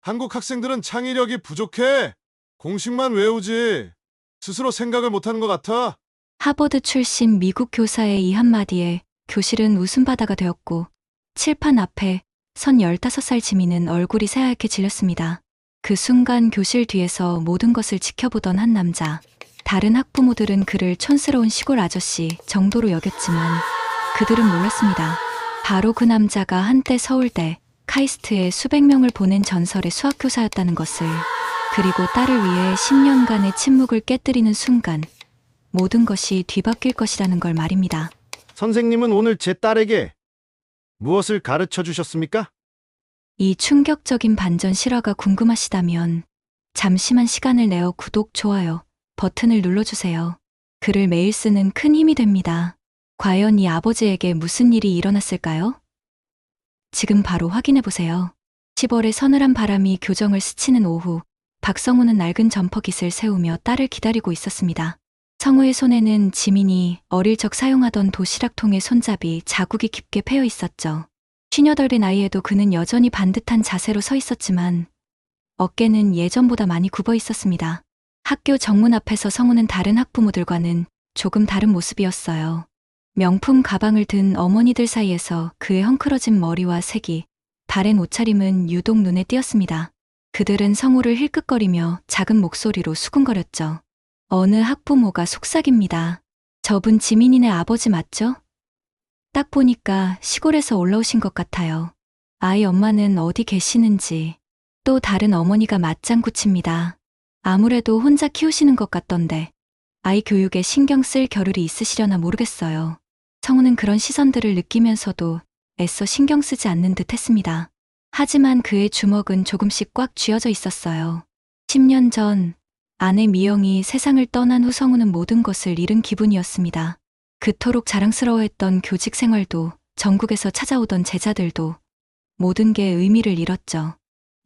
한국 학생들은 창의력이 부족해. 공식만 외우지. 스스로 생각을 못하는 것 같아. 하버드 출신 미국 교사의 이 한마디에 교실은 웃음바다가 되었고 칠판 앞에 선 15살 지민은 얼굴이 새하얗게 질렸습니다. 그 순간 교실 뒤에서 모든 것을 지켜보던 한 남자. 다른 학부모들은 그를 촌스러운 시골 아저씨 정도로 여겼지만 그들은 몰랐습니다. 바로 그 남자가 한때 서울대, 카이스트에 수백 명을 보낸 전설의 수학교사였다는 것을. 그리고 딸을 위해 10년간의 침묵을 깨뜨리는 순간 모든 것이 뒤바뀔 것이라는 걸 말입니다. 선생님은 오늘 제 딸에게 무엇을 가르쳐 주셨습니까? 이 충격적인 반전 실화가 궁금하시다면 잠시만 시간을 내어 구독, 좋아요 버튼을 눌러주세요. 글을 매일 쓰는 큰 힘이 됩니다. 과연 이 아버지에게 무슨 일이 일어났을까요? 지금 바로 확인해보세요. 10월의 서늘한 바람이 교정을 스치는 오후, 박성우는 낡은 점퍼깃을 세우며 딸을 기다리고 있었습니다. 성우의 손에는 지민이 어릴 적 사용하던 도시락통의 손잡이 자국이 깊게 패여 있었죠. 58의 나이에도 그는 여전히 반듯한 자세로 서 있었지만 어깨는 예전보다 많이 굽어 있었습니다. 학교 정문 앞에서 성우는 다른 학부모들과는 조금 다른 모습이었어요. 명품 가방을 든 어머니들 사이에서 그의 헝클어진 머리와 색이, 바랜 옷차림은 유독 눈에 띄었습니다. 그들은 성우를 힐끗거리며 작은 목소리로 수군거렸죠. 어느 학부모가 속삭입니다. 저분 지민이네 아버지 맞죠? 딱 보니까 시골에서 올라오신 것 같아요. 아이 엄마는 어디 계시는지. 또 다른 어머니가 맞장구 칩니다. 아무래도 혼자 키우시는 것 같던데 아이 교육에 신경 쓸 겨를이 있으시려나 모르겠어요. 성우는 그런 시선들을 느끼면서도 애써 신경 쓰지 않는 듯 했습니다. 하지만 그의 주먹은 조금씩 꽉 쥐어져 있었어요. 10년 전 아내 미영이 세상을 떠난 후 성우는 모든 것을 잃은 기분이었습니다. 그토록 자랑스러워했던 교직 생활도, 전국에서 찾아오던 제자들도 모든 게 의미를 잃었죠.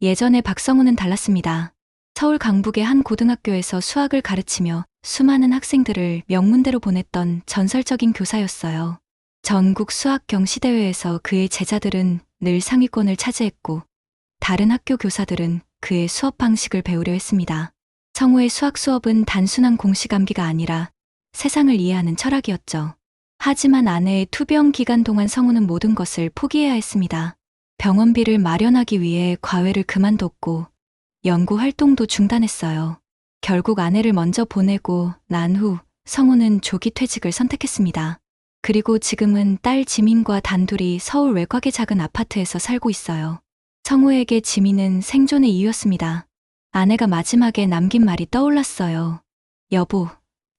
예전에 박성우는 달랐습니다. 서울 강북의 한 고등학교에서 수학을 가르치며 수많은 학생들을 명문대로 보냈던 전설적인 교사였어요. 전국 수학 경시대회에서 그의 제자들은 늘 상위권을 차지했고 다른 학교 교사들은 그의 수업 방식을 배우려 했습니다. 성우의 수학 수업은 단순한 공식 암기가 아니라 세상을 이해하는 철학이었죠. 하지만 아내의 투병 기간 동안 성우는 모든 것을 포기해야 했습니다. 병원비를 마련하기 위해 과외를 그만뒀고 연구 활동도 중단했어요. 결국 아내를 먼저 보내고 난 후 성우는 조기 퇴직을 선택했습니다. 그리고 지금은 딸 지민과 단둘이 서울 외곽의 작은 아파트에서 살고 있어요. 성우에게 지민은 생존의 이유였습니다. 아내가 마지막에 남긴 말이 떠올랐어요. 여보,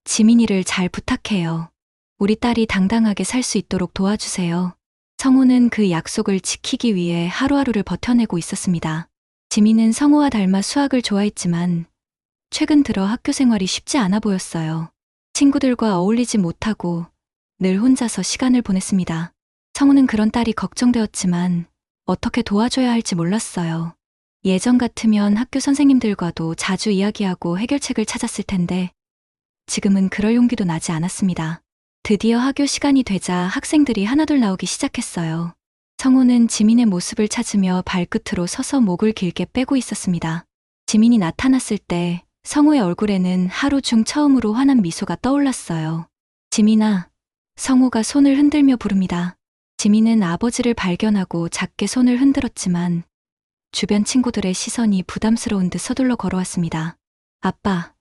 지민이를 잘 부탁해요. 우리 딸이 당당하게 살 수 있도록 도와주세요. 성우는 그 약속을 지키기 위해 하루하루를 버텨내고 있었습니다. 지민은 성우와 닮아 수학을 좋아했지만 최근 들어 학교 생활이 쉽지 않아 보였어요. 친구들과 어울리지 못하고 늘 혼자서 시간을 보냈습니다. 성우는 그런 딸이 걱정되었지만 어떻게 도와줘야 할지 몰랐어요. 예전 같으면 학교 선생님들과도 자주 이야기하고 해결책을 찾았을 텐데 지금은 그럴 용기도 나지 않았습니다. 드디어 학교 시간이 되자 학생들이 하나둘 나오기 시작했어요. 성우는 지민의 모습을 찾으며 발끝으로 서서 목을 길게 빼고 있었습니다. 지민이 나타났을 때 성우의 얼굴에는 하루 중 처음으로 환한 미소가 떠올랐어요. 지민아, 성우가 손을 흔들며 부릅니다. 지민은 아버지를 발견하고 작게 손을 흔들었지만 주변 친구들의 시선이 부담스러운 듯 서둘러 걸어왔습니다. 아빠,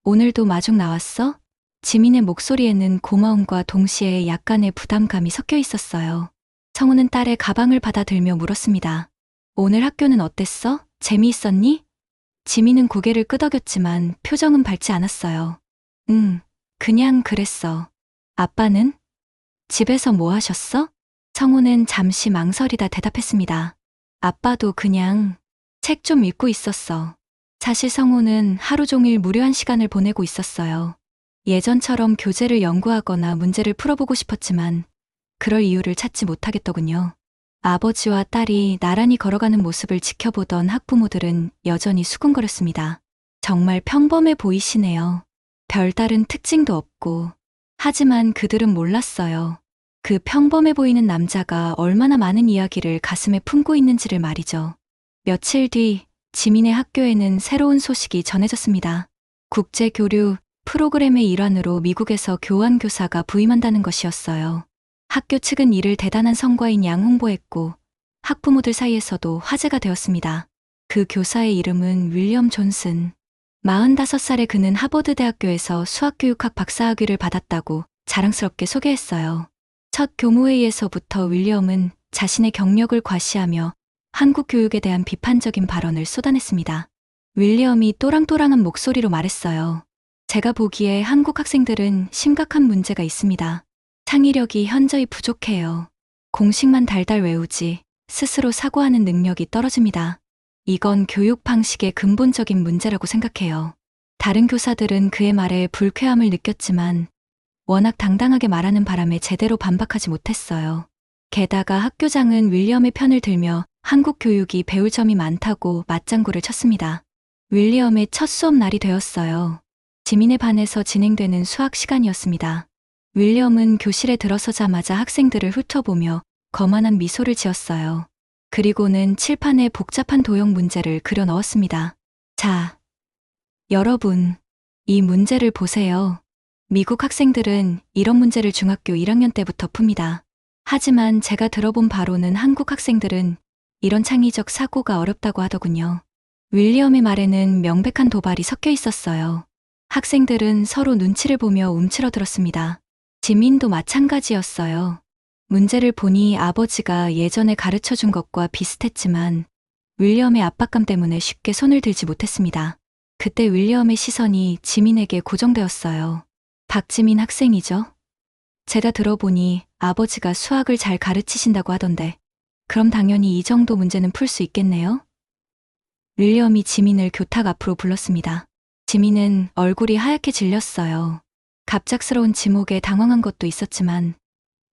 오늘도 마중 나왔어? 지민의 목소리에는 고마움과 동시에 약간의 부담감이 섞여 있었어요. 성우는 딸의 가방을 받아들며 물었습니다. 오늘 학교는 어땠어? 재미있었니? 지민은 고개를 끄덕였지만 표정은 밝지 않았어요. 그냥 그랬어. 아빠는? 집에서 뭐 하셨어? 성우는 잠시 망설이다 대답했습니다. 아빠도 그냥 책 좀 읽고 있었어. 사실 성우는 하루 종일 무료한 시간을 보내고 있었어요. 예전처럼 교재를 연구하거나 문제를 풀어보고 싶었지만 그럴 이유를 찾지 못하겠더군요. 아버지와 딸이 나란히 걸어가는 모습을 지켜보던 학부모들은 여전히 수군거렸습니다. 정말 평범해 보이시네요. 별다른 특징도 없고. 하지만 그들은 몰랐어요. 그 평범해 보이는 남자가 얼마나 많은 이야기를 가슴에 품고 있는지를 말이죠. 며칠 뒤 지민의 학교에는 새로운 소식이 전해졌습니다. 국제 교류 프로그램의 일환으로 미국에서 교환 교사가 부임한다는 것이었어요. 학교 측은 이를 대단한 성과인 양 홍보했고 학부모들 사이에서도 화제가 되었습니다. 그 교사의 이름은 윌리엄 존슨. 45살의 그는 하버드 대학교에서 수학교육학 박사학위를 받았다고 자랑스럽게 소개했어요. 첫 교무회의에서부터 윌리엄은 자신의 경력을 과시하며 한국 교육에 대한 비판적인 발언을 쏟아냈습니다. 윌리엄이 또랑또랑한 목소리로 말했어요. 제가 보기에 한국 학생들은 심각한 문제가 있습니다. 창의력이 현저히 부족해요. 공식만 달달 외우지 스스로 사고하는 능력이 떨어집니다. 이건 교육 방식의 근본적인 문제라고 생각해요. 다른 교사들은 그의 말에 불쾌함을 느꼈지만 워낙 당당하게 말하는 바람에 제대로 반박하지 못했어요. 게다가 학교장은 윌리엄의 편을 들며 한국 교육이 배울 점이 많다고 맞장구를 쳤습니다. 윌리엄의 첫 수업 날이 되었어요. 지민의 반에서 진행되는 수학 시간이었습니다. 윌리엄은 교실에 들어서자마자 학생들을 훑어보며 거만한 미소를 지었어요. 그리고는 칠판에 복잡한 도형 문제를 그려 넣었습니다. 자, 여러분, 이 문제를 보세요. 미국 학생들은 이런 문제를 중학교 1학년 때부터 풉니다. 하지만 제가 들어본 바로는 한국 학생들은 이런 창의적 사고가 어렵다고 하더군요. 윌리엄의 말에는 명백한 도발이 섞여 있었어요. 학생들은 서로 눈치를 보며 움츠러들었습니다. 지민도 마찬가지였어요. 문제를 보니 아버지가 예전에 가르쳐 준 것과 비슷했지만 윌리엄의 압박감 때문에 쉽게 손을 들지 못했습니다. 그때 윌리엄의 시선이 지민에게 고정되었어요. 박지민 학생이죠? 제가 들어보니 아버지가 수학을 잘 가르치신다고 하던데 그럼 당연히 이 정도 문제는 풀 수 있겠네요? 윌리엄이 지민을 교탁 앞으로 불렀습니다. 지민은 얼굴이 하얗게 질렸어요. 갑작스러운 지목에 당황한 것도 있었지만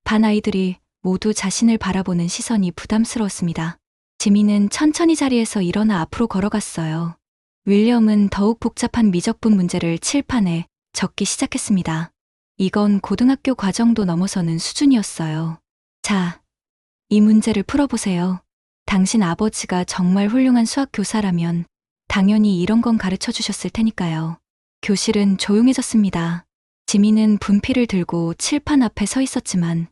반 아이들이 모두 자신을 바라보는 시선이 부담스러웠습니다. 지민은 천천히 자리에서 일어나 앞으로 걸어갔어요. 윌리엄은 더욱 복잡한 미적분 문제를 칠판에 적기 시작했습니다. 이건 고등학교 과정도 넘어서는 수준이었어요. 자, 이 문제를 풀어보세요. 당신 아버지가 정말 훌륭한 수학 교사라면 당연히 이런 건 가르쳐 주셨을 테니까요. 교실은 조용해졌습니다. 지민은 분필을 들고 칠판 앞에 서 있었지만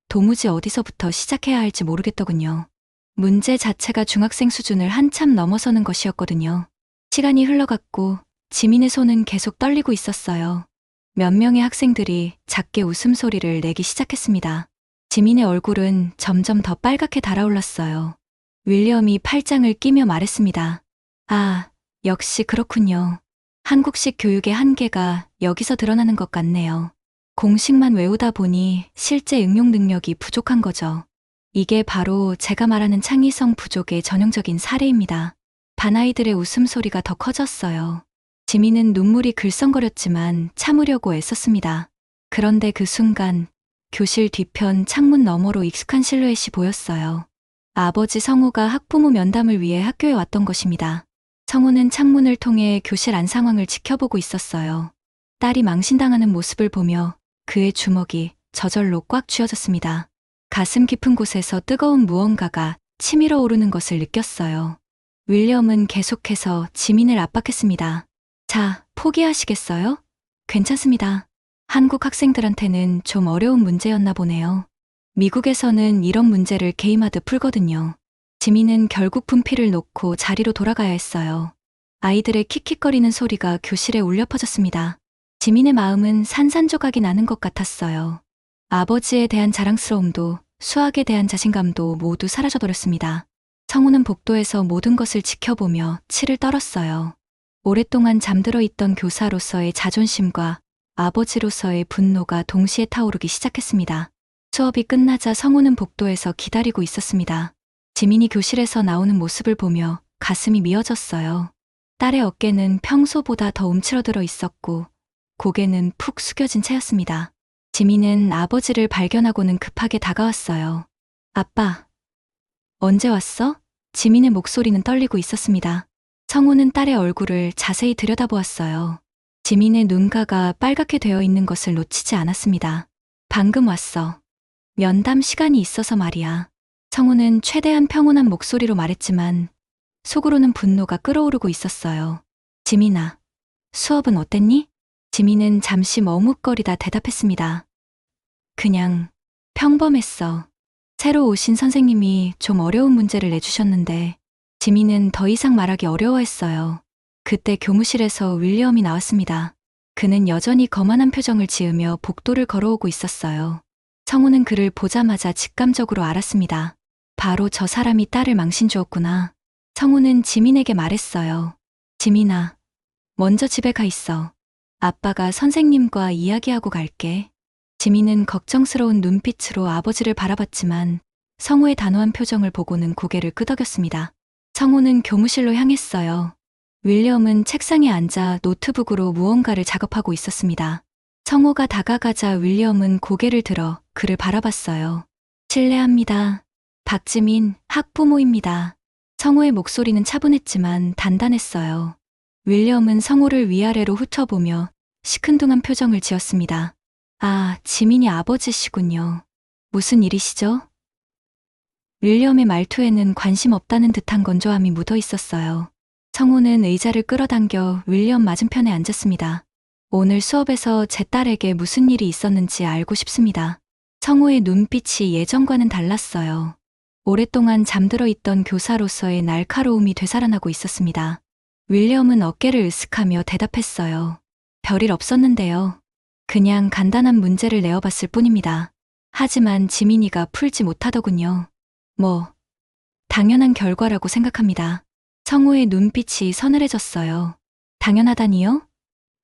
도무지 어디서부터 시작해야 할지 모르겠더군요. 문제 자체가 중학생 수준을 한참 넘어서는 것이었거든요. 시간이 흘러갔고 지민의 손은 계속 떨리고 있었어요. 몇 명의 학생들이 작게 웃음소리를 내기 시작했습니다. 지민의 얼굴은 점점 더 빨갛게 달아올랐어요. 윌리엄이 팔짱을 끼며 말했습니다. 아, 역시 그렇군요. 한국식 교육의 한계가 여기서 드러나는 것 같네요. 공식만 외우다 보니 실제 응용 능력이 부족한 거죠. 이게 바로 제가 말하는 창의성 부족의 전형적인 사례입니다. 반 아이들의 웃음소리가 더 커졌어요. 지민은 눈물이 글썽거렸지만 참으려고 애썼습니다. 그런데 그 순간 교실 뒤편 창문 너머로 익숙한 실루엣이 보였어요. 아버지 성우가 학부모 면담을 위해 학교에 왔던 것입니다. 성우는 창문을 통해 교실 안 상황을 지켜보고 있었어요. 딸이 망신당하는 모습을 보며 그의 주먹이 저절로 꽉 쥐어졌습니다. 가슴 깊은 곳에서 뜨거운 무언가가 치밀어 오르는 것을 느꼈어요. 윌리엄은 계속해서 지민을 압박했습니다. 자, 포기하시겠어요? 괜찮습니다. 한국 학생들한테는 좀 어려운 문제였나 보네요. 미국에서는 이런 문제를 게임하듯 풀거든요. 지민은 결국 분필을 놓고 자리로 돌아가야 했어요. 아이들의 킥킥거리는 소리가 교실에 울려 퍼졌습니다. 지민의 마음은 산산조각이 나는 것 같았어요. 아버지에 대한 자랑스러움도 수학에 대한 자신감도 모두 사라져버렸습니다. 성우는 복도에서 모든 것을 지켜보며 치를 떨었어요. 오랫동안 잠들어 있던 교사로서의 자존심과 아버지로서의 분노가 동시에 타오르기 시작했습니다. 수업이 끝나자 성우는 복도에서 기다리고 있었습니다. 지민이 교실에서 나오는 모습을 보며 가슴이 미어졌어요. 딸의 어깨는 평소보다 더 움츠러들어 있었고 고개는 푹 숙여진 채였습니다. 지민은 아버지를 발견하고는 급하게 다가왔어요. 아빠, 언제 왔어? 지민의 목소리는 떨리고 있었습니다. 성우는 딸의 얼굴을 자세히 들여다보았어요. 지민의 눈가가 빨갛게 되어 있는 것을 놓치지 않았습니다. 방금 왔어. 면담 시간이 있어서 말이야. 성우는 최대한 평온한 목소리로 말했지만 속으로는 분노가 끓어오르고 있었어요. 지민아, 수업은 어땠니? 지민은 잠시 머뭇거리다 대답했습니다. 그냥 평범했어. 새로 오신 선생님이 좀 어려운 문제를 내주셨는데 지민은 더 이상 말하기 어려워했어요. 그때 교무실에서 윌리엄이 나왔습니다. 그는 여전히 거만한 표정을 지으며 복도를 걸어오고 있었어요. 성우는 그를 보자마자 직감적으로 알았습니다. 바로 저 사람이 딸을 망신 주었구나. 성우는 지민에게 말했어요. 지민아, 먼저 집에 가 있어. 아빠가 선생님과 이야기하고 갈게. 지민은 걱정스러운 눈빛으로 아버지를 바라봤지만 성우의 단호한 표정을 보고는 고개를 끄덕였습니다. 성우는 교무실로 향했어요. 윌리엄은 책상에 앉아 노트북으로 무언가를 작업하고 있었습니다. 성우가 다가가자 윌리엄은 고개를 들어 그를 바라봤어요. 실례합니다. 박지민 학부모입니다. 성우의 목소리는 차분했지만 단단했어요. 윌리엄은 성우를 위아래로 훑어보며 시큰둥한 표정을 지었습니다. 아, 지민이 아버지시군요. 무슨 일이시죠? 윌리엄의 말투에는 관심 없다는 듯한 건조함이 묻어 있었어요. 성우는 의자를 끌어당겨 윌리엄 맞은편에 앉았습니다. 오늘 수업에서 제 딸에게 무슨 일이 있었는지 알고 싶습니다. 성우의 눈빛이 예전과는 달랐어요. 오랫동안 잠들어 있던 교사로서의 날카로움이 되살아나고 있었습니다. 윌리엄은 어깨를 으쓱하며 대답했어요. 별일 없었는데요. 그냥 간단한 문제를 내어봤을 뿐입니다. 하지만 지민이가 풀지 못하더군요. 당연한 결과라고 생각합니다. 성우의 눈빛이 서늘해졌어요. 당연하다니요?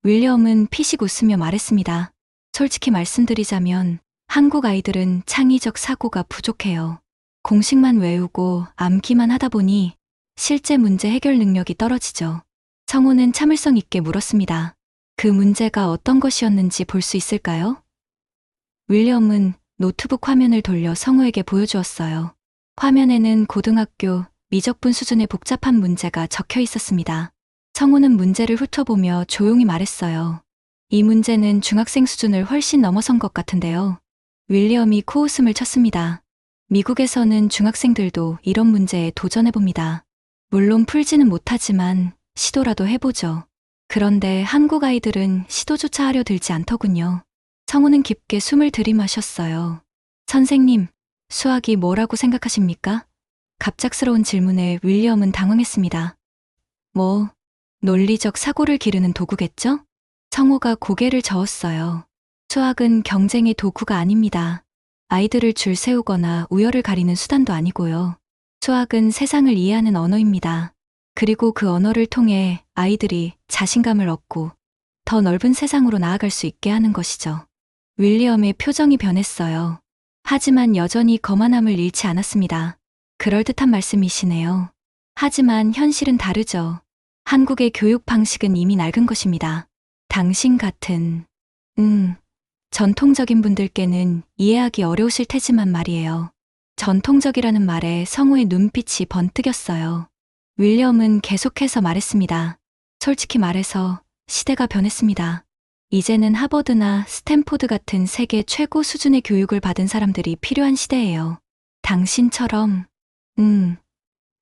윌리엄은 피식 웃으며 말했습니다. 솔직히 말씀드리자면 한국 아이들은 창의적 사고가 부족해요. 공식만 외우고 암기만 하다 보니 실제 문제 해결 능력이 떨어지죠. 성우는 참을성 있게 물었습니다. 그 문제가 어떤 것이었는지 볼 수 있을까요? 윌리엄은 노트북 화면을 돌려 성우에게 보여주었어요. 화면에는 고등학교 미적분 수준의 복잡한 문제가 적혀 있었습니다. 성우는 문제를 훑어보며 조용히 말했어요. 이 문제는 중학생 수준을 훨씬 넘어선 것 같은데요. 윌리엄이 코웃음을 쳤습니다. 미국에서는 중학생들도 이런 문제에 도전해봅니다. 물론 풀지는 못하지만 시도라도 해보죠. 그런데 한국 아이들은 시도조차 하려 들지 않더군요. 성우는 깊게 숨을 들이마셨어요. 선생님, 수학이 뭐라고 생각하십니까? 갑작스러운 질문에 윌리엄은 당황했습니다. 논리적 사고를 기르는 도구겠죠? 성우가 고개를 저었어요. 수학은 경쟁의 도구가 아닙니다. 아이들을 줄 세우거나 우열을 가리는 수단도 아니고요. 수학은 세상을 이해하는 언어입니다. 그리고 그 언어를 통해 아이들이 자신감을 얻고 더 넓은 세상으로 나아갈 수 있게 하는 것이죠. 윌리엄의 표정이 변했어요. 하지만 여전히 거만함을 잃지 않았습니다. 그럴듯한 말씀이시네요. 하지만 현실은 다르죠. 한국의 교육 방식은 이미 낡은 것입니다. 당신 같은, 전통적인 분들께는 이해하기 어려우실 테지만 말이에요. 전통적이라는 말에 성우의 눈빛이 번뜩였어요. 윌리엄은 계속해서 말했습니다. 솔직히 말해서 시대가 변했습니다. 이제는 하버드나 스탠포드 같은 세계 최고 수준의 교육을 받은 사람들이 필요한 시대예요. 당신처럼,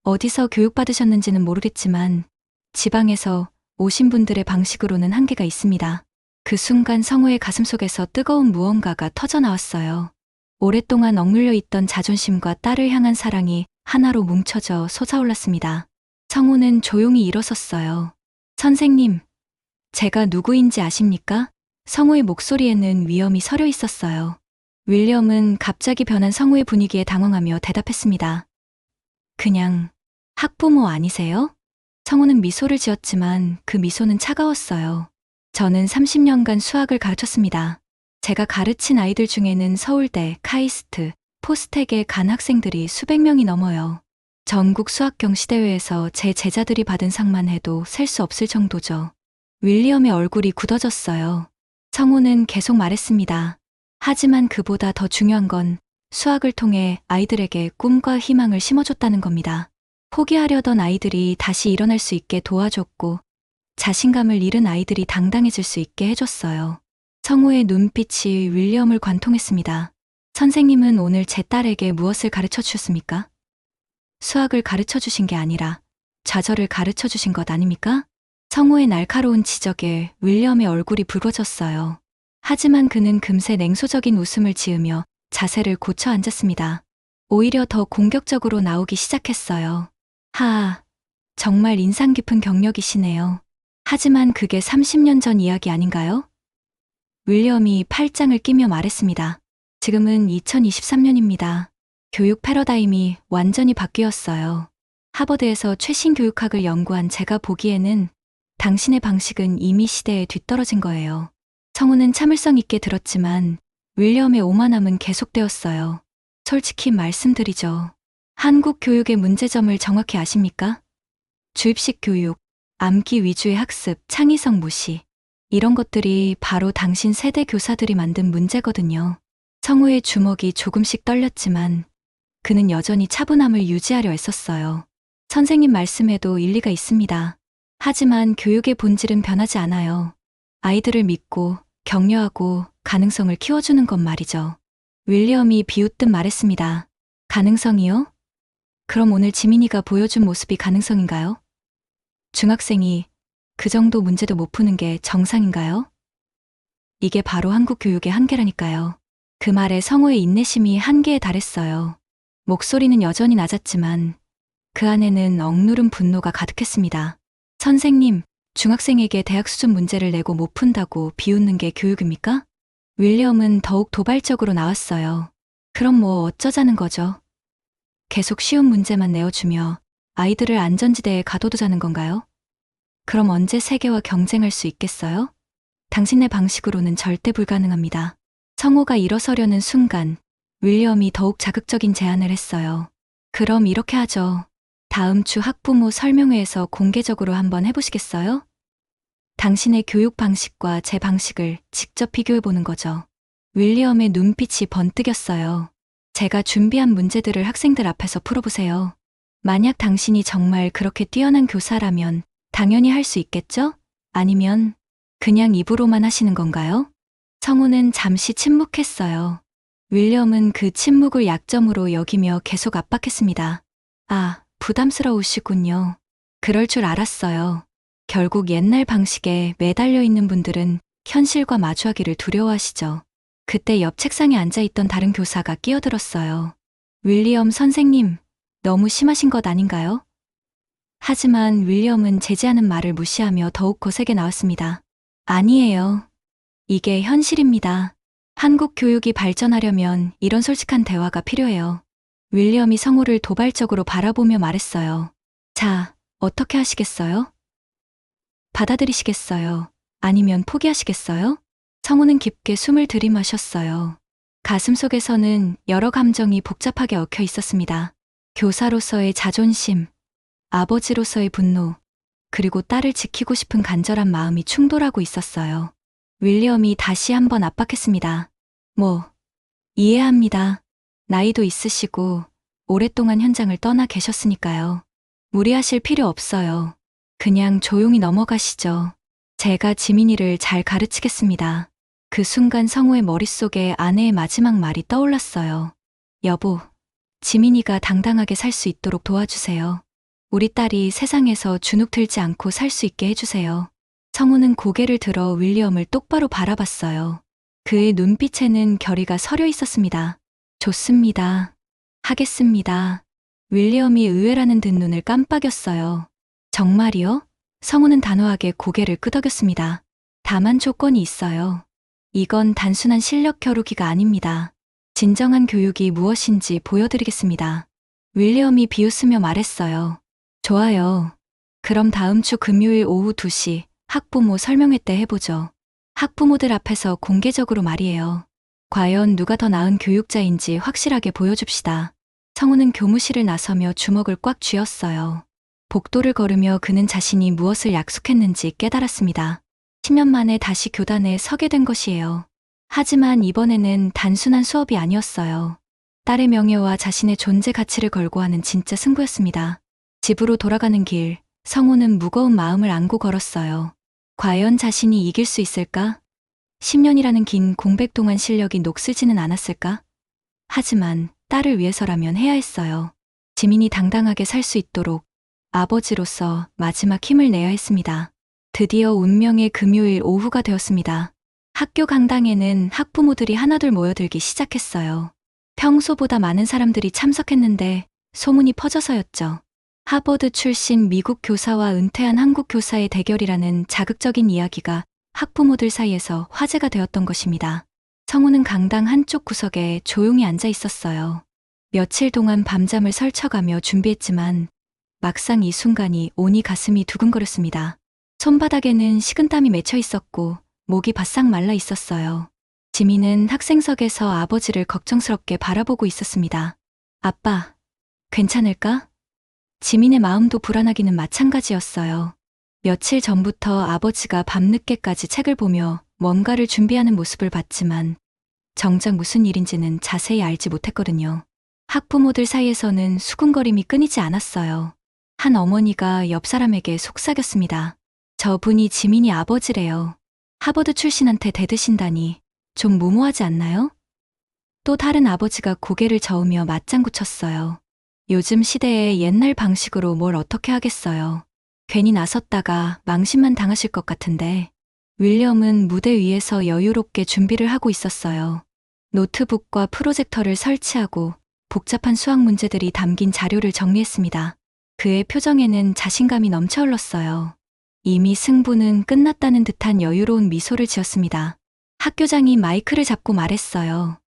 어디서 교육받으셨는지는 모르겠지만 지방에서 오신 분들의 방식으로는 한계가 있습니다. 그 순간 성우의 가슴속에서 뜨거운 무언가가 터져나왔어요. 오랫동안 억눌려 있던 자존심과 딸을 향한 사랑이 하나로 뭉쳐져 솟아올랐습니다. 성우는 조용히 일어섰어요. 선생님, 제가 누구인지 아십니까? 성우의 목소리에는 위험이 서려 있었어요. 윌리엄은 갑자기 변한 성우의 분위기에 당황하며 대답했습니다. 그냥 학부모 아니세요? 성우는 미소를 지었지만 그 미소는 차가웠어요. 저는 30년간 수학을 가르쳤습니다. 제가 가르친 아이들 중에는 서울대, 카이스트, 포스텍에 간 학생들이 수백 명이 넘어요. 전국 수학 경시대회에서 제 제자들이 받은 상만 해도 셀 수 없을 정도죠. 윌리엄의 얼굴이 굳어졌어요. 성우는 계속 말했습니다. 하지만 그보다 더 중요한 건 수학을 통해 아이들에게 꿈과 희망을 심어줬다는 겁니다. 포기하려던 아이들이 다시 일어날 수 있게 도와줬고 자신감을 잃은 아이들이 당당해질 수 있게 해줬어요. 성우의 눈빛이 윌리엄을 관통했습니다. 선생님은 오늘 제 딸에게 무엇을 가르쳐 주셨습니까? 수학을 가르쳐 주신 게 아니라 좌절을 가르쳐 주신 것 아닙니까? 성우의 날카로운 지적에 윌리엄의 얼굴이 붉어졌어요. 하지만 그는 금세 냉소적인 웃음을 지으며 자세를 고쳐 앉았습니다. 오히려 더 공격적으로 나오기 시작했어요. 정말 인상 깊은 경력이시네요. 하지만 그게 30년 전 이야기 아닌가요? 윌리엄이 팔짱을 끼며 말했습니다. 지금은 2023년입니다. 교육 패러다임이 완전히 바뀌었어요. 하버드에서 최신 교육학을 연구한 제가 보기에는 당신의 방식은 이미 시대에 뒤떨어진 거예요. 성우는 참을성 있게 들었지만 윌리엄의 오만함은 계속되었어요. 솔직히 말씀드리죠. 한국 교육의 문제점을 정확히 아십니까? 주입식 교육, 암기 위주의 학습, 창의성 무시. 이런 것들이 바로 당신 세대 교사들이 만든 문제거든요. 성우의 주먹이 조금씩 떨렸지만 그는 여전히 차분함을 유지하려 애썼어요. 선생님 말씀에도 일리가 있습니다. 하지만 교육의 본질은 변하지 않아요. 아이들을 믿고 격려하고 가능성을 키워주는 것 말이죠. 윌리엄이 비웃듯 말했습니다. 가능성이요? 그럼 오늘 지민이가 보여준 모습이 가능성인가요? 중학생이 그 정도 문제도 못 푸는 게 정상인가요? 이게 바로 한국 교육의 한계라니까요. 그 말에 성우의 인내심이 한계에 달했어요. 목소리는 여전히 낮았지만 그 안에는 억누른 분노가 가득했습니다. 선생님, 중학생에게 대학 수준 문제를 내고 못 푼다고 비웃는 게 교육입니까? 윌리엄은 더욱 도발적으로 나왔어요. 그럼 뭐 어쩌자는 거죠? 계속 쉬운 문제만 내어주며 아이들을 안전지대에 가둬두자는 건가요? 그럼 언제 세계와 경쟁할 수 있겠어요? 당신의 방식으로는 절대 불가능합니다. 성우가 일어서려는 순간 윌리엄이 더욱 자극적인 제안을 했어요. 그럼 이렇게 하죠. 다음 주 학부모 설명회에서 공개적으로 한번 해보시겠어요? 당신의 교육 방식과 제 방식을 직접 비교해보는 거죠. 윌리엄의 눈빛이 번뜩였어요. 제가 준비한 문제들을 학생들 앞에서 풀어보세요. 만약 당신이 정말 그렇게 뛰어난 교사라면 당연히 할 수 있겠죠? 아니면 그냥 입으로만 하시는 건가요? 성우는 잠시 침묵했어요. 윌리엄은 그 침묵을 약점으로 여기며 계속 압박했습니다. 부담스러우시군요. 그럴 줄 알았어요. 결국 옛날 방식에 매달려 있는 분들은 현실과 마주하기를 두려워하시죠. 그때 옆 책상에 앉아있던 다른 교사가 끼어들었어요. 윌리엄 선생님, 너무 심하신 것 아닌가요? 하지만 윌리엄은 제지하는 말을 무시하며 더욱 거세게 나왔습니다. 아니에요. 이게 현실입니다. 한국 교육이 발전하려면 이런 솔직한 대화가 필요해요. 윌리엄이 성우를 도발적으로 바라보며 말했어요. 자, 어떻게 하시겠어요? 받아들이시겠어요? 아니면 포기하시겠어요? 성우는 깊게 숨을 들이마셨어요. 가슴속에서는 여러 감정이 복잡하게 얽혀 있었습니다. 교사로서의 자존심, 아버지로서의 분노, 그리고 딸을 지키고 싶은 간절한 마음이 충돌하고 있었어요. 윌리엄이 다시 한번 압박했습니다. 이해합니다. 나이도 있으시고 오랫동안 현장을 떠나 계셨으니까요. 무리하실 필요 없어요. 그냥 조용히 넘어가시죠. 제가 지민이를 잘 가르치겠습니다. 그 순간 성우의 머릿속에 아내의 마지막 말이 떠올랐어요. 여보, 지민이가 당당하게 살 수 있도록 도와주세요. 우리 딸이 세상에서 주눅 들지 않고 살 수 있게 해주세요. 성우는 고개를 들어 윌리엄을 똑바로 바라봤어요. 그의 눈빛에는 결의가 서려 있었습니다. 좋습니다. 하겠습니다. 윌리엄이 의외라는 듯 눈을 깜빡였어요. 정말이요? 성우는 단호하게 고개를 끄덕였습니다. 다만 조건이 있어요. 이건 단순한 실력 겨루기가 아닙니다. 진정한 교육이 무엇인지 보여드리겠습니다. 윌리엄이 비웃으며 말했어요. 좋아요. 그럼 다음 주 금요일 오후 2시 학부모 설명회 때 해보죠. 학부모들 앞에서 공개적으로 말이에요. 과연 누가 더 나은 교육자인지 확실하게 보여줍시다. 성우는 교무실을 나서며 주먹을 꽉 쥐었어요. 복도를 걸으며 그는 자신이 무엇을 약속했는지 깨달았습니다. 10년 만에 다시 교단에 서게 된 것이에요. 하지만 이번에는 단순한 수업이 아니었어요. 딸의 명예와 자신의 존재 가치를 걸고 하는 진짜 승부였습니다. 집으로 돌아가는 길, 성우는 무거운 마음을 안고 걸었어요. 과연 자신이 이길 수 있을까? 10년이라는 긴 공백 동안 실력이 녹슬지는 않았을까? 하지만 딸을 위해서라면 해야 했어요. 지민이 당당하게 살 수 있도록, 아버지로서 마지막 힘을 내야 했습니다. 드디어 운명의 금요일 오후가 되었습니다. 학교 강당에는 학부모들이 하나둘 모여들기 시작했어요. 평소보다 많은 사람들이 참석했는데 소문이 퍼져서였죠. 하버드 출신 미국 교사와 은퇴한 한국 교사의 대결이라는 자극적인 이야기가 학부모들 사이에서 화제가 되었던 것입니다. 성우는 강당 한쪽 구석에 조용히 앉아 있었어요. 며칠 동안 밤잠을 설쳐가며 준비했지만 막상 이 순간이 오니 가슴이 두근거렸습니다. 손바닥에는 식은땀이 맺혀 있었고 목이 바싹 말라 있었어요. 지민은 학생석에서 아버지를 걱정스럽게 바라보고 있었습니다. 아빠, 괜찮을까? 지민의 마음도 불안하기는 마찬가지였어요. 며칠 전부터 아버지가 밤늦게까지 책을 보며 뭔가를 준비하는 모습을 봤지만 정작 무슨 일인지는 자세히 알지 못했거든요. 학부모들 사이에서는 수군거림이 끊이지 않았어요. 한 어머니가 옆 사람에게 속삭였습니다. 저분이 지민이 아버지래요. 하버드 출신한테 대드신다니 좀 무모하지 않나요? 또 다른 아버지가 고개를 저으며 맞장구 쳤어요. 요즘 시대에 옛날 방식으로 뭘 어떻게 하겠어요. 괜히 나섰다가 망신만 당하실 것 같은데. 윌리엄은 무대 위에서 여유롭게 준비를 하고 있었어요. 노트북과 프로젝터를 설치하고 복잡한 수학 문제들이 담긴 자료를 정리했습니다. 그의 표정에는 자신감이 넘쳐 흘렀어요. 이미 승부는 끝났다는 듯한 여유로운 미소를 지었습니다. 학교장이 마이크를 잡고 말했어요.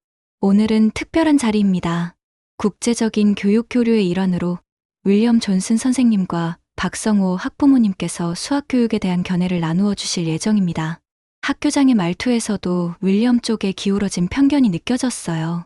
오늘은 특별한 자리입니다. 국제적인 교육 교류의 일환으로 윌리엄 존슨 선생님과 박성호 학부모님께서 수학 교육에 대한 견해를 나누어 주실 예정입니다. 학교장의 말투에서도 윌리엄 쪽에 기울어진 편견이 느껴졌어요.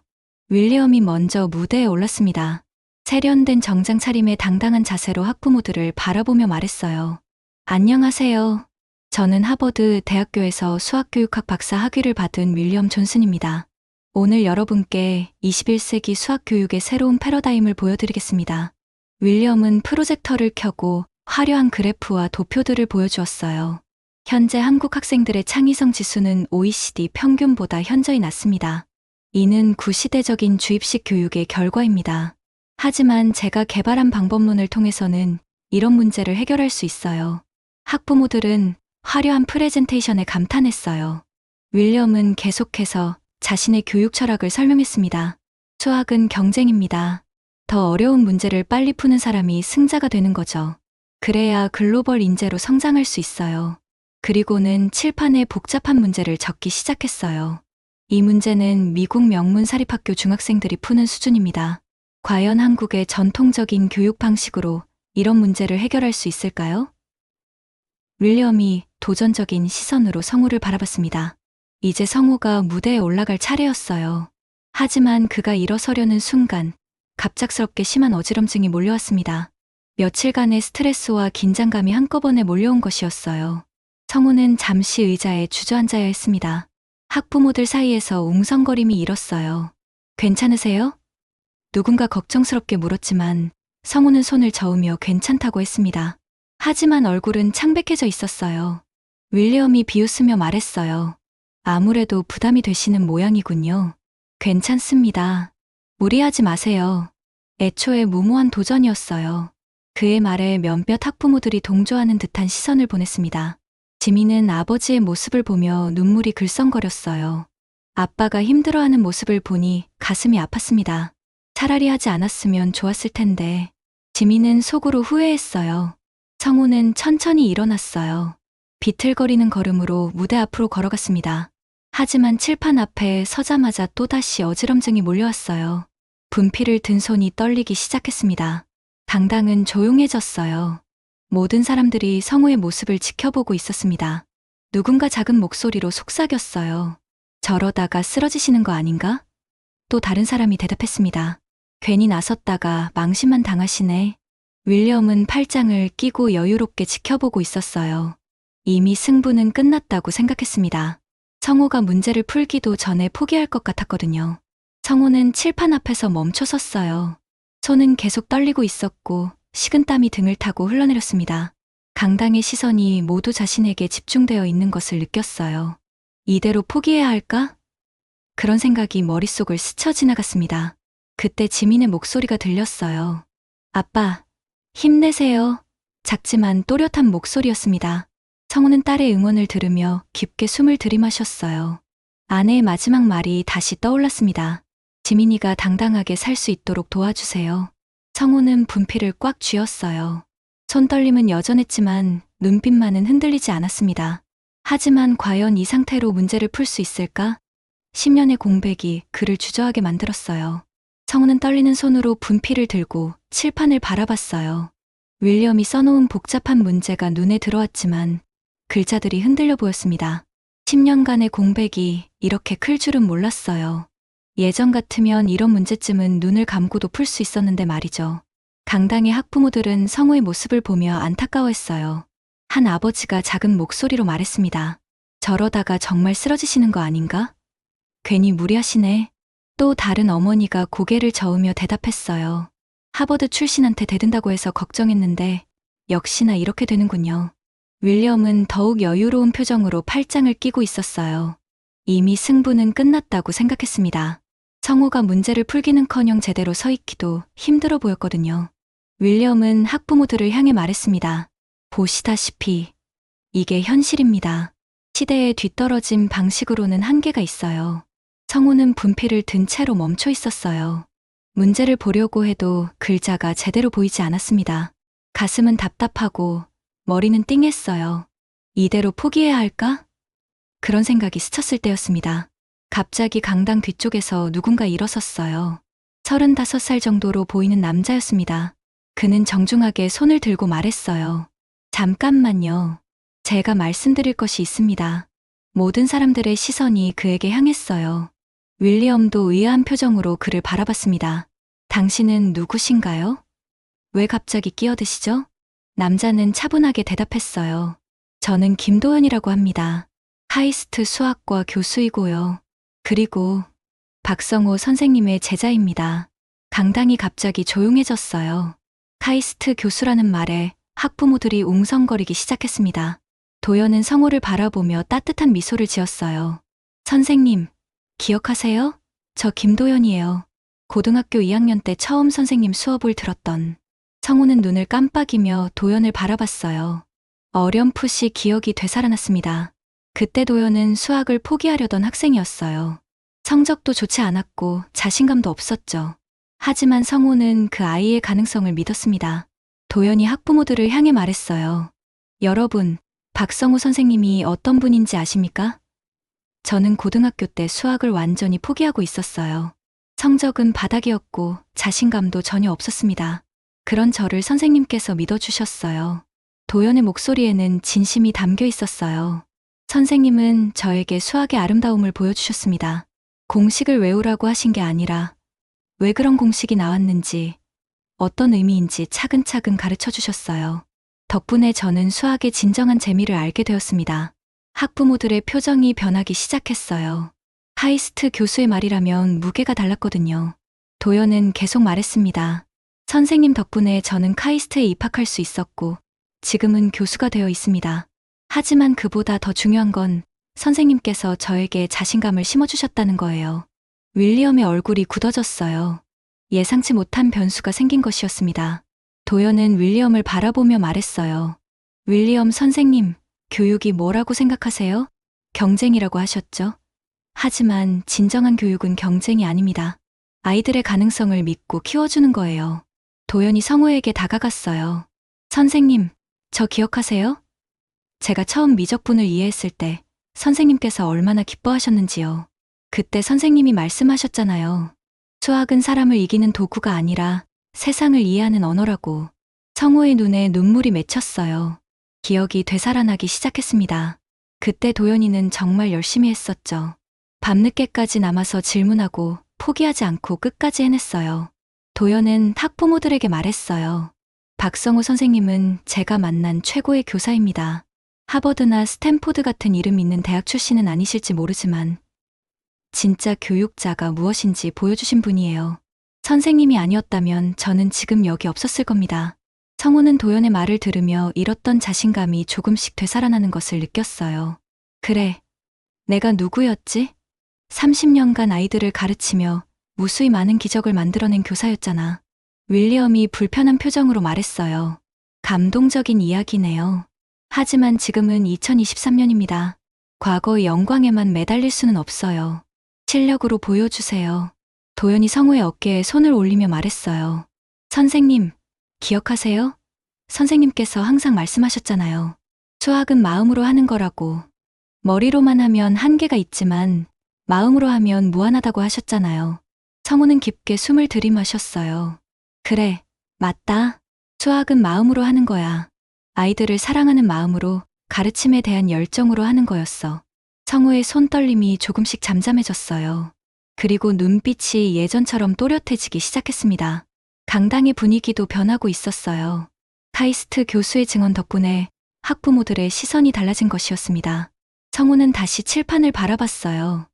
윌리엄이 먼저 무대에 올랐습니다. 세련된 정장 차림의 당당한 자세로 학부모들을 바라보며 말했어요. 안녕하세요. 저는 하버드 대학교에서 수학교육학 박사 학위를 받은 윌리엄 존슨입니다. 오늘 여러분께 21세기 수학교육의 새로운 패러다임을 보여드리겠습니다. 윌리엄은 프로젝터를 켜고 화려한 그래프와 도표들을 보여주었어요. 현재 한국 학생들의 창의성 지수는 OECD 평균보다 현저히 낮습니다. 이는 구시대적인 주입식 교육의 결과입니다. 하지만 제가 개발한 방법론을 통해서는 이런 문제를 해결할 수 있어요. 학부모들은 화려한 프레젠테이션에 감탄했어요. 윌리엄은 계속해서 자신의 교육 철학을 설명했습니다. 수학은 경쟁입니다. 더 어려운 문제를 빨리 푸는 사람이 승자가 되는 거죠. 그래야 글로벌 인재로 성장할 수 있어요. 그리고는 칠판에 복잡한 문제를 적기 시작했어요. 이 문제는 미국 명문 사립학교 중학생들이 푸는 수준입니다. 과연 한국의 전통적인 교육 방식으로 이런 문제를 해결할 수 있을까요? 윌리엄이 도전적인 시선으로 성우를 바라봤습니다. 이제 성우가 무대에 올라갈 차례였어요. 하지만 그가 일어서려는 순간 갑작스럽게 심한 어지럼증이 몰려왔습니다. 며칠간의 스트레스와 긴장감이 한꺼번에 몰려온 것이었어요. 성우는 잠시 의자에 주저앉아야 했습니다. 학부모들 사이에서 웅성거림이 일었어요. 괜찮으세요? 누군가 걱정스럽게 물었지만 성우는 손을 저으며 괜찮다고 했습니다. 하지만 얼굴은 창백해져 있었어요. 윌리엄이 비웃으며 말했어요. 아무래도 부담이 되시는 모양이군요. 괜찮습니다. 무리하지 마세요. 애초에 무모한 도전이었어요. 그의 말에 몇몇 학부모들이 동조하는 듯한 시선을 보냈습니다. 지민은 아버지의 모습을 보며 눈물이 글썽거렸어요. 아빠가 힘들어하는 모습을 보니 가슴이 아팠습니다. 차라리 하지 않았으면 좋았을 텐데. 지민은 속으로 후회했어요. 성우는 천천히 일어났어요. 비틀거리는 걸음으로 무대 앞으로 걸어갔습니다. 하지만 칠판 앞에 서자마자 또다시 어지럼증이 몰려왔어요. 분필을 든 손이 떨리기 시작했습니다. 강당은 조용해졌어요. 모든 사람들이 성우의 모습을 지켜보고 있었습니다. 누군가 작은 목소리로 속삭였어요. 저러다가 쓰러지시는 거 아닌가? 또 다른 사람이 대답했습니다. 괜히 나섰다가 망신만 당하시네. 윌리엄은 팔짱을 끼고 여유롭게 지켜보고 있었어요. 이미 승부는 끝났다고 생각했습니다. 성우가 문제를 풀기도 전에 포기할 것 같았거든요. 성우는 칠판 앞에서 멈춰 섰어요. 손은 계속 떨리고 있었고 식은땀이 등을 타고 흘러내렸습니다. 강당의 시선이 모두 자신에게 집중되어 있는 것을 느꼈어요. 이대로 포기해야 할까? 그런 생각이 머릿속을 스쳐 지나갔습니다. 그때 지민의 목소리가 들렸어요. 아빠, 힘내세요. 작지만 또렷한 목소리였습니다. 성우는 딸의 응원을 들으며 깊게 숨을 들이마셨어요. 아내의 마지막 말이 다시 떠올랐습니다. 지민이가 당당하게 살 수 있도록 도와주세요. 성우는 분필을 꽉 쥐었어요. 손떨림은 여전했지만 눈빛만은 흔들리지 않았습니다. 하지만 과연 이 상태로 문제를 풀 수 있을까? 10년의 공백이 그를 주저하게 만들었어요. 성우는 떨리는 손으로 분필을 들고 칠판을 바라봤어요. 윌리엄이 써놓은 복잡한 문제가 눈에 들어왔지만 글자들이 흔들려 보였습니다. 10년간의 공백이 이렇게 클 줄은 몰랐어요. 예전 같으면 이런 문제쯤은 눈을 감고도 풀 수 있었는데 말이죠. 강당의 학부모들은 성우의 모습을 보며 안타까워했어요. 한 아버지가 작은 목소리로 말했습니다. 저러다가 정말 쓰러지시는 거 아닌가? 괜히 무리하시네. 또 다른 어머니가 고개를 저으며 대답했어요. 하버드 출신한테 대든다고 해서 걱정했는데 역시나 이렇게 되는군요. 윌리엄은 더욱 여유로운 표정으로 팔짱을 끼고 있었어요. 이미 승부는 끝났다고 생각했습니다. 성우가 문제를 풀기는커녕 제대로 서 있기도 힘들어 보였거든요. 윌리엄은 학부모들을 향해 말했습니다. 보시다시피 이게 현실입니다. 시대에 뒤떨어진 방식으로는 한계가 있어요. 성우는 분필을 든 채로 멈춰 있었어요. 문제를 보려고 해도 글자가 제대로 보이지 않았습니다. 가슴은 답답하고 머리는 띵했어요. 이대로 포기해야 할까? 그런 생각이 스쳤을 때였습니다. 갑자기 강당 뒤쪽에서 누군가 일어섰어요. 35살 정도로 보이는 남자였습니다. 그는 정중하게 손을 들고 말했어요. 잠깐만요. 제가 말씀드릴 것이 있습니다. 모든 사람들의 시선이 그에게 향했어요. 윌리엄도 의아한 표정으로 그를 바라봤습니다. 당신은 누구신가요? 왜 갑자기 끼어드시죠? 남자는 차분하게 대답했어요. 저는 김도연이라고 합니다. 카이스트 수학과 교수이고요. 그리고 박성호 선생님의 제자입니다. 강당이 갑자기 조용해졌어요. 카이스트 교수라는 말에 학부모들이 웅성거리기 시작했습니다. 도연은 성우를 바라보며 따뜻한 미소를 지었어요. 선생님, 기억하세요? 저 김도연이에요. 고등학교 2학년 때 처음 선생님 수업을 들었던. 성우는 눈을 깜빡이며 도연을 바라봤어요. 어렴풋이 기억이 되살아났습니다. 그때 도연은 수학을 포기하려던 학생이었어요. 성적도 좋지 않았고 자신감도 없었죠. 하지만 성우는 그 아이의 가능성을 믿었습니다. 도연이 학부모들을 향해 말했어요. 여러분, 박성우 선생님이 어떤 분인지 아십니까? 저는 고등학교 때 수학을 완전히 포기하고 있었어요. 성적은 바닥이었고 자신감도 전혀 없었습니다. 그런 저를 선생님께서 믿어주셨어요. 도연의 목소리에는 진심이 담겨 있었어요. 선생님은 저에게 수학의 아름다움을 보여주셨습니다. 공식을 외우라고 하신 게 아니라 왜 그런 공식이 나왔는지, 어떤 의미인지 차근차근 가르쳐 주셨어요. 덕분에 저는 수학의 진정한 재미를 알게 되었습니다. 학부모들의 표정이 변하기 시작했어요. 카이스트 교수의 말이라면 무게가 달랐거든요. 도연은 계속 말했습니다. 선생님 덕분에 저는 카이스트에 입학할 수 있었고 지금은 교수가 되어 있습니다. 하지만 그보다 더 중요한 건 선생님께서 저에게 자신감을 심어주셨다는 거예요. 윌리엄의 얼굴이 굳어졌어요. 예상치 못한 변수가 생긴 것이었습니다. 도연은 윌리엄을 바라보며 말했어요. 윌리엄 선생님, 교육이 뭐라고 생각하세요? 경쟁이라고 하셨죠? 하지만 진정한 교육은 경쟁이 아닙니다. 아이들의 가능성을 믿고 키워주는 거예요. 도연이 성우에게 다가갔어요. 선생님, 저 기억하세요? 제가 처음 미적분을 이해했을 때 선생님께서 얼마나 기뻐하셨는지요. 그때 선생님이 말씀하셨잖아요. 수학은 사람을 이기는 도구가 아니라 세상을 이해하는 언어라고. 성우의 눈에 눈물이 맺혔어요. 기억이 되살아나기 시작했습니다. 그때 도연이는 정말 열심히 했었죠. 밤늦게까지 남아서 질문하고 포기하지 않고 끝까지 해냈어요. 도연은 학부모들에게 말했어요. 박성우 선생님은 제가 만난 최고의 교사입니다. 하버드나 스탠포드 같은 이름 있는 대학 출신은 아니실지 모르지만 진짜 교육자가 무엇인지 보여주신 분이에요. 선생님이 아니었다면 저는 지금 여기 없었을 겁니다. 성우는 도연의 말을 들으며 잃었던 자신감이 조금씩 되살아나는 것을 느꼈어요. 그래, 내가 누구였지? 30년간 아이들을 가르치며 무수히 많은 기적을 만들어낸 교사였잖아. 윌리엄이 불편한 표정으로 말했어요. 감동적인 이야기네요. 하지만 지금은 2023년입니다. 과거의 영광에만 매달릴 수는 없어요. 실력으로 보여주세요. 도연이 성우의 어깨에 손을 올리며 말했어요. 선생님, 기억하세요? 선생님께서 항상 말씀하셨잖아요. 수학은 마음으로 하는 거라고. 머리로만 하면 한계가 있지만 마음으로 하면 무한하다고 하셨잖아요. 성우는 깊게 숨을 들이마셨어요. 그래, 맞다. 수학은 마음으로 하는 거야. 아이들을 사랑하는 마음으로, 가르침에 대한 열정으로 하는 거였어. 성우의 손떨림이 조금씩 잠잠해졌어요. 그리고 눈빛이 예전처럼 또렷해지기 시작했습니다. 강당의 분위기도 변하고 있었어요. 카이스트 교수의 증언 덕분에 학부모들의 시선이 달라진 것이었습니다. 성우는 다시 칠판을 바라봤어요.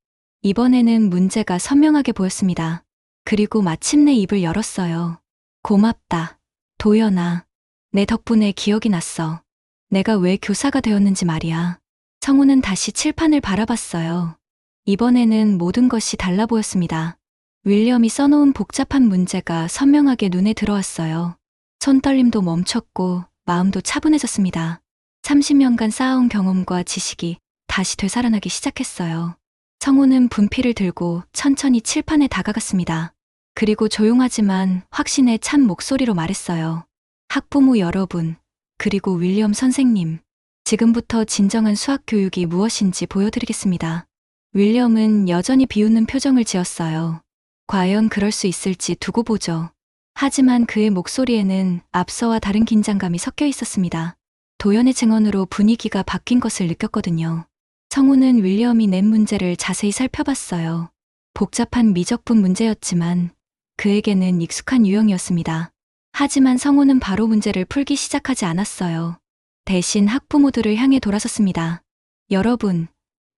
이번에는 문제가 선명하게 보였습니다. 그리고 마침내 입을 열었어요. 고맙다. 도연아. 내 덕분에 기억이 났어. 내가 왜 교사가 되었는지 말이야. 성우는 다시 칠판을 바라봤어요. 이번에는 모든 것이 달라 보였습니다. 윌리엄이 써놓은 복잡한 문제가 선명하게 눈에 들어왔어요. 손떨림도 멈췄고 마음도 차분해졌습니다. 30년간 쌓아온 경험과 지식이 다시 되살아나기 시작했어요. 성우는 분필을 들고 천천히 칠판에 다가갔습니다. 그리고 조용하지만 확신에 찬 목소리로 말했어요. 학부모 여러분, 그리고 윌리엄 선생님, 지금부터 진정한 수학 교육이 무엇인지 보여드리겠습니다. 윌리엄은 여전히 비웃는 표정을 지었어요. 과연 그럴 수 있을지 두고 보죠. 하지만 그의 목소리에는 앞서와 다른 긴장감이 섞여 있었습니다. 도연의 증언으로 분위기가 바뀐 것을 느꼈거든요. 성우는 윌리엄이 낸 문제를 자세히 살펴봤어요. 복잡한 미적분 문제였지만 그에게는 익숙한 유형이었습니다. 하지만 성우는 바로 문제를 풀기 시작하지 않았어요. 대신 학부모들을 향해 돌아섰습니다. 여러분,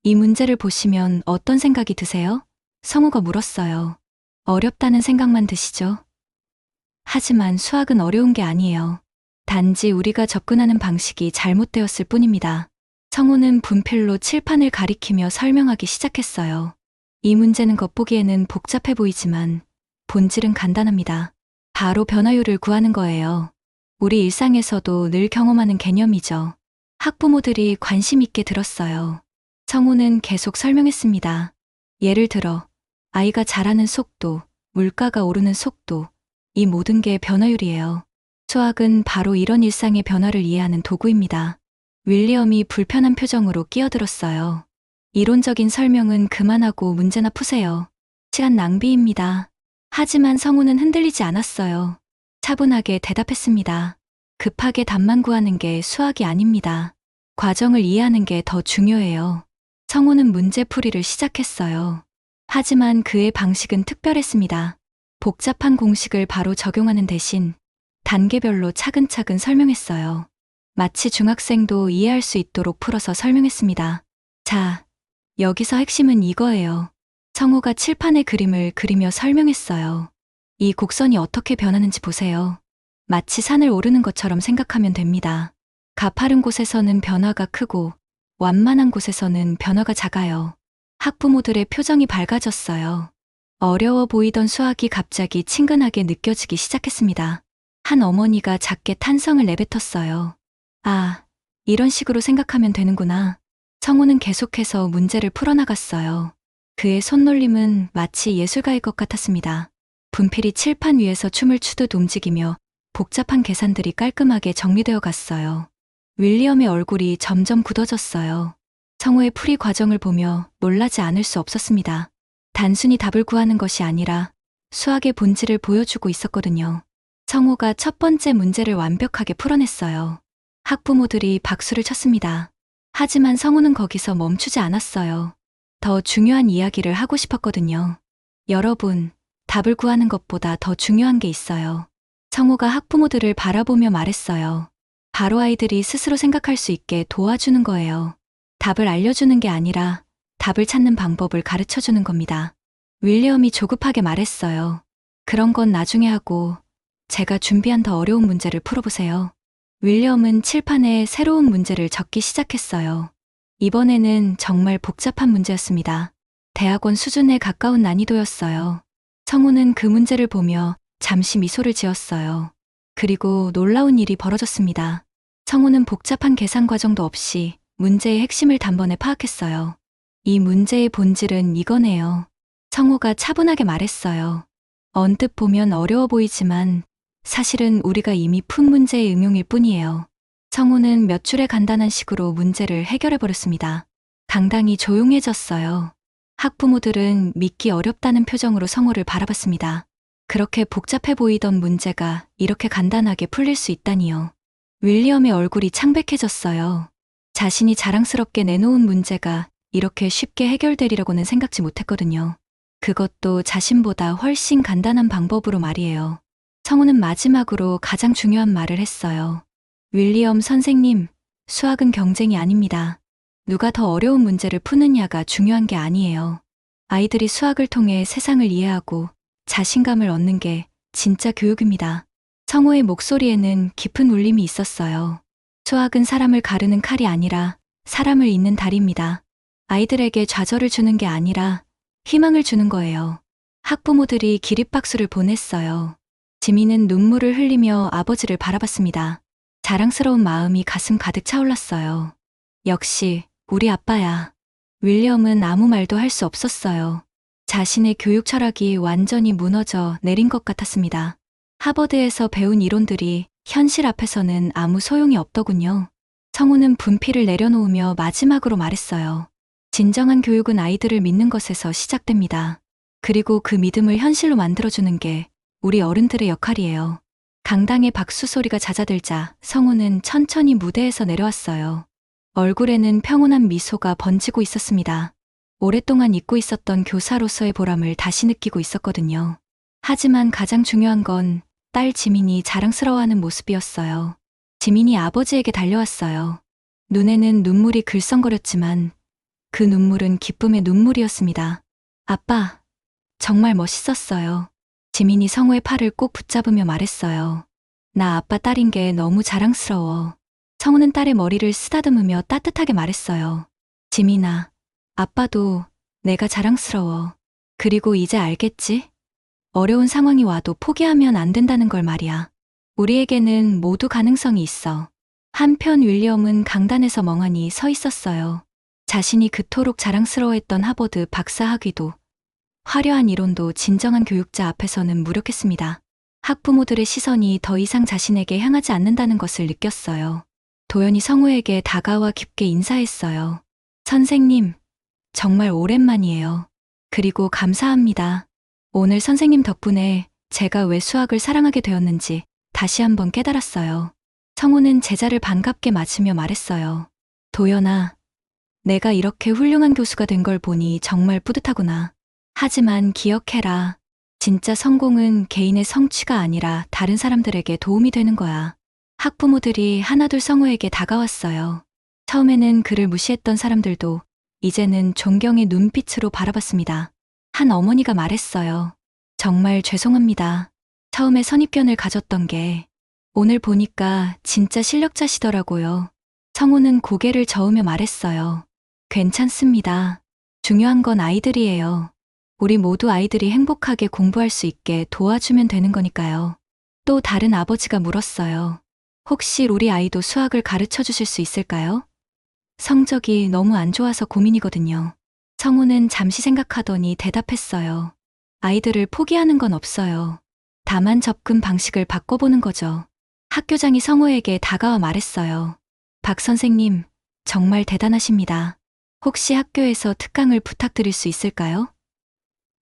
이 문제를 보시면 어떤 생각이 드세요? 성우가 물었어요. 어렵다는 생각만 드시죠? 하지만 수학은 어려운 게 아니에요. 단지 우리가 접근하는 방식이 잘못되었을 뿐입니다. 성우는 분필로 칠판을 가리키며 설명하기 시작했어요. 이 문제는 겉보기에는 복잡해 보이지만 본질은 간단합니다. 바로 변화율을 구하는 거예요. 우리 일상에서도 늘 경험하는 개념이죠. 학부모들이 관심 있게 들었어요. 성우는 계속 설명했습니다. 예를 들어, 아이가 자라는 속도, 물가가 오르는 속도, 이 모든 게 변화율이에요. 수학은 바로 이런 일상의 변화를 이해하는 도구입니다. 윌리엄이 불편한 표정으로 끼어들었어요. 이론적인 설명은 그만하고 문제나 푸세요. 시간 낭비입니다. 하지만 성우는 흔들리지 않았어요. 차분하게 대답했습니다. 급하게 답만 구하는 게 수학이 아닙니다. 과정을 이해하는 게 더 중요해요. 성우는 문제풀이를 시작했어요. 하지만 그의 방식은 특별했습니다. 복잡한 공식을 바로 적용하는 대신 단계별로 차근차근 설명했어요. 마치 중학생도 이해할 수 있도록 풀어서 설명했습니다. 자, 여기서 핵심은 이거예요. 성우가 칠판에 그림을 그리며 설명했어요. 이 곡선이 어떻게 변하는지 보세요. 마치 산을 오르는 것처럼 생각하면 됩니다. 가파른 곳에서는 변화가 크고 완만한 곳에서는 변화가 작아요. 학부모들의 표정이 밝아졌어요. 어려워 보이던 수학이 갑자기 친근하게 느껴지기 시작했습니다. 한 어머니가 작게 탄성을 내뱉었어요. 아, 이런 식으로 생각하면 되는구나. 성우는 계속해서 문제를 풀어나갔어요. 그의 손놀림은 마치 예술가일 것 같았습니다. 분필이 칠판 위에서 춤을 추듯 움직이며 복잡한 계산들이 깔끔하게 정리되어 갔어요. 윌리엄의 얼굴이 점점 굳어졌어요. 성우의 풀이 과정을 보며 놀라지 않을 수 없었습니다. 단순히 답을 구하는 것이 아니라 수학의 본질을 보여주고 있었거든요. 성우가 첫 번째 문제를 완벽하게 풀어냈어요. 학부모들이 박수를 쳤습니다. 하지만 성우는 거기서 멈추지 않았어요. 더 중요한 이야기를 하고 싶었거든요. 여러분, 답을 구하는 것보다 더 중요한 게 있어요. 성우가 학부모들을 바라보며 말했어요. 바로 아이들이 스스로 생각할 수 있게 도와주는 거예요. 답을 알려주는 게 아니라 답을 찾는 방법을 가르쳐주는 겁니다. 윌리엄이 조급하게 말했어요. 그런 건 나중에 하고 제가 준비한 더 어려운 문제를 풀어보세요. 윌리엄은 칠판에 새로운 문제를 적기 시작했어요. 이번에는 정말 복잡한 문제였습니다. 대학원 수준에 가까운 난이도였어요. 성우는 그 문제를 보며 잠시 미소를 지었어요. 그리고 놀라운 일이 벌어졌습니다. 성우는 복잡한 계산 과정도 없이 문제의 핵심을 단번에 파악했어요. 이 문제의 본질은 이거네요. 성우가 차분하게 말했어요. 언뜻 보면 어려워 보이지만 사실은 우리가 이미 푼 문제의 응용일 뿐이에요. 성우는 몇 줄의 간단한 식으로 문제를 해결해버렸습니다. 강당이 조용해졌어요. 학부모들은 믿기 어렵다는 표정으로 성우를 바라봤습니다. 그렇게 복잡해 보이던 문제가 이렇게 간단하게 풀릴 수 있다니요. 윌리엄의 얼굴이 창백해졌어요. 자신이 자랑스럽게 내놓은 문제가 이렇게 쉽게 해결되리라고는 생각지 못했거든요. 그것도 자신보다 훨씬 간단한 방법으로 말이에요. 성우는 마지막으로 가장 중요한 말을 했어요. 윌리엄 선생님, 수학은 경쟁이 아닙니다. 누가 더 어려운 문제를 푸느냐가 중요한 게 아니에요. 아이들이 수학을 통해 세상을 이해하고 자신감을 얻는 게 진짜 교육입니다. 성우의 목소리에는 깊은 울림이 있었어요. 수학은 사람을 가르는 칼이 아니라 사람을 잇는 다리입니다. 아이들에게 좌절을 주는 게 아니라 희망을 주는 거예요. 학부모들이 기립박수를 보냈어요. 지민은 눈물을 흘리며 아버지를 바라봤습니다. 자랑스러운 마음이 가슴 가득 차올랐어요. 역시 우리 아빠야. 윌리엄은 아무 말도 할 수 없었어요. 자신의 교육 철학이 완전히 무너져 내린 것 같았습니다. 하버드에서 배운 이론들이 현실 앞에서는 아무 소용이 없더군요. 성우는 분필을 내려놓으며 마지막으로 말했어요. 진정한 교육은 아이들을 믿는 것에서 시작됩니다. 그리고 그 믿음을 현실로 만들어주는 게 우리 어른들의 역할이에요. 강당의 박수 소리가 잦아들자 성우는 천천히 무대에서 내려왔어요. 얼굴에는 평온한 미소가 번지고 있었습니다. 오랫동안 잊고 있었던 교사로서의 보람을 다시 느끼고 있었거든요. 하지만 가장 중요한 건 딸 지민이 자랑스러워하는 모습이었어요. 지민이 아버지에게 달려왔어요. 눈에는 눈물이 글썽거렸지만 그 눈물은 기쁨의 눈물이었습니다. 아빠, 정말 멋있었어요. 지민이 성우의 팔을 꼭 붙잡으며 말했어요. 나 아빠 딸인 게 너무 자랑스러워. 성우는 딸의 머리를 쓰다듬으며 따뜻하게 말했어요. 지민아, 아빠도 내가 자랑스러워. 그리고 이제 알겠지? 어려운 상황이 와도 포기하면 안 된다는 걸 말이야. 우리에게는 모두 가능성이 있어. 한편 윌리엄은 강단에서 멍하니 서 있었어요. 자신이 그토록 자랑스러워했던 하버드 박사학위도 화려한 이론도 진정한 교육자 앞에서는 무력했습니다. 학부모들의 시선이 더 이상 자신에게 향하지 않는다는 것을 느꼈어요. 도연이 성우에게 다가와 깊게 인사했어요. 선생님, 정말 오랜만이에요. 그리고 감사합니다. 오늘 선생님 덕분에 제가 왜 수학을 사랑하게 되었는지 다시 한번 깨달았어요. 성우는 제자를 반갑게 맞으며 말했어요. 도연아, 내가 이렇게 훌륭한 교수가 된 걸 보니 정말 뿌듯하구나. 하지만 기억해라. 진짜 성공은 개인의 성취가 아니라 다른 사람들에게 도움이 되는 거야. 학부모들이 하나둘 성우에게 다가왔어요. 처음에는 그를 무시했던 사람들도 이제는 존경의 눈빛으로 바라봤습니다. 한 어머니가 말했어요. 정말 죄송합니다. 처음에 선입견을 가졌던 게 오늘 보니까 진짜 실력자시더라고요. 성우는 고개를 저으며 말했어요. 괜찮습니다. 중요한 건 아이들이에요. 우리 모두 아이들이 행복하게 공부할 수 있게 도와주면 되는 거니까요. 또 다른 아버지가 물었어요. 혹시 우리 아이도 수학을 가르쳐 주실 수 있을까요? 성적이 너무 안 좋아서 고민이거든요. 성우는 잠시 생각하더니 대답했어요. 아이들을 포기하는 건 없어요. 다만 접근 방식을 바꿔보는 거죠. 학교장이 성우에게 다가와 말했어요. 박 선생님, 정말 대단하십니다. 혹시 학교에서 특강을 부탁드릴 수 있을까요?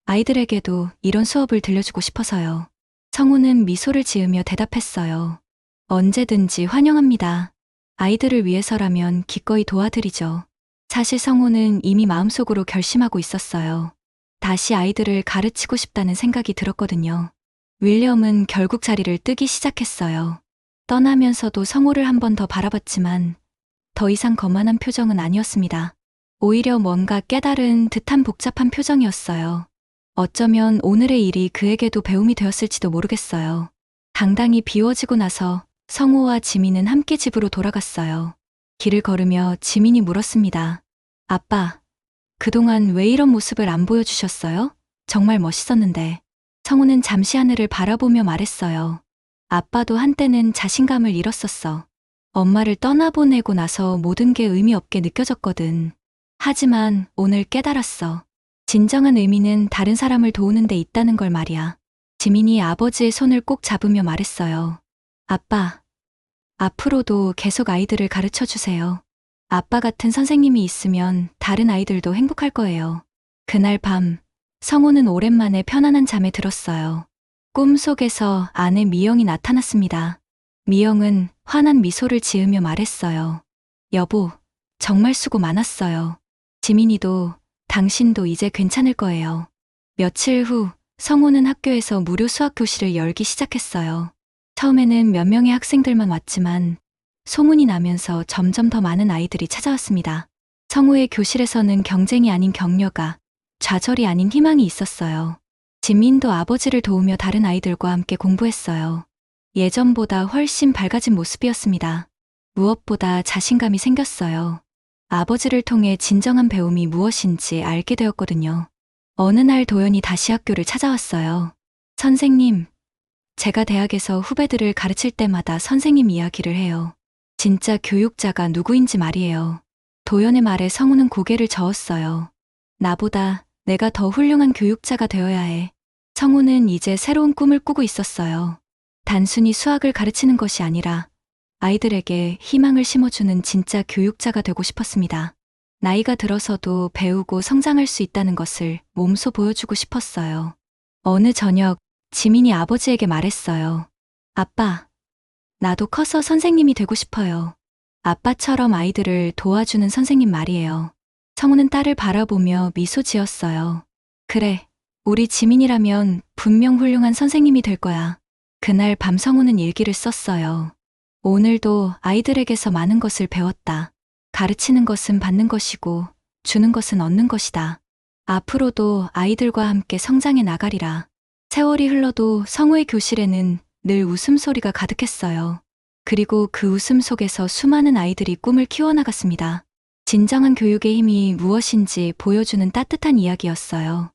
아이들에게도 이런 수업을 들려주고 싶어서요. 성우는 미소를 지으며 대답했어요. 언제든지 환영합니다. 아이들을 위해서라면 기꺼이 도와드리죠. 사실 성우는 이미 마음속으로 결심하고 있었어요. 다시 아이들을 가르치고 싶다는 생각이 들었거든요. 윌리엄은 결국 자리를 뜨기 시작했어요. 떠나면서도 성우를 한 번 더 바라봤지만 더 이상 거만한 표정은 아니었습니다. 오히려 뭔가 깨달은 듯한 복잡한 표정이었어요. 어쩌면 오늘의 일이 그에게도 배움이 되었을지도 모르겠어요. 강당이 비워지고 나서 성우와 지민은 함께 집으로 돌아갔어요. 길을 걸으며 지민이 물었습니다. 아빠, 그동안 왜 이런 모습을 안 보여주셨어요? 정말 멋있었는데. 성우는 잠시 하늘을 바라보며 말했어요. 아빠도 한때는 자신감을 잃었었어. 엄마를 떠나보내고 나서 모든 게 의미 없게 느껴졌거든. 하지만 오늘 깨달았어. 진정한 의미는 다른 사람을 도우는 데 있다는 걸 말이야. 지민이 아버지의 손을 꼭 잡으며 말했어요. 아빠, 앞으로도 계속 아이들을 가르쳐 주세요. 아빠 같은 선생님이 있으면 다른 아이들도 행복할 거예요. 그날 밤, 성호는 오랜만에 편안한 잠에 들었어요. 꿈속에서 아내 미영이 나타났습니다. 미영은 환한 미소를 지으며 말했어요. 여보, 정말 수고 많았어요. 지민이도 당신도 이제 괜찮을 거예요. 며칠 후 성호는 학교에서 무료 수학 교실을 열기 시작했어요. 처음에는 몇 명의 학생들만 왔지만 소문이 나면서 점점 더 많은 아이들이 찾아왔습니다. 성호의 교실에서는 경쟁이 아닌 격려가, 좌절이 아닌 희망이 있었어요. 진민도 아버지를 도우며 다른 아이들과 함께 공부했어요. 예전보다 훨씬 밝아진 모습이었습니다. 무엇보다 자신감이 생겼어요. 아버지를 통해 진정한 배움이 무엇인지 알게 되었거든요. 어느 날 도연이 다시 학교를 찾아왔어요. 선생님, 제가 대학에서 후배들을 가르칠 때마다 선생님 이야기를 해요. 진짜 교육자가 누구인지 말이에요. 도연의 말에 성우는 고개를 저었어요. 나보다 내가 더 훌륭한 교육자가 되어야 해. 성우는 이제 새로운 꿈을 꾸고 있었어요. 단순히 수학을 가르치는 것이 아니라 아이들에게 희망을 심어주는 진짜 교육자가 되고 싶었습니다. 나이가 들어서도 배우고 성장할 수 있다는 것을 몸소 보여주고 싶었어요. 어느 저녁, 지민이 아버지에게 말했어요. 아빠, 나도 커서 선생님이 되고 싶어요. 아빠처럼 아이들을 도와주는 선생님 말이에요. 성우는 딸을 바라보며 미소 지었어요. 그래, 우리 지민이라면 분명 훌륭한 선생님이 될 거야. 그날 밤 성우는 일기를 썼어요. 오늘도 아이들에게서 많은 것을 배웠다. 가르치는 것은 받는 것이고 주는 것은 얻는 것이다. 앞으로도 아이들과 함께 성장해 나가리라. 세월이 흘러도 성우의 교실에는 늘 웃음소리가 가득했어요. 그리고 그 웃음 속에서 수많은 아이들이 꿈을 키워나갔습니다. 진정한 교육의 힘이 무엇인지 보여주는 따뜻한 이야기였어요.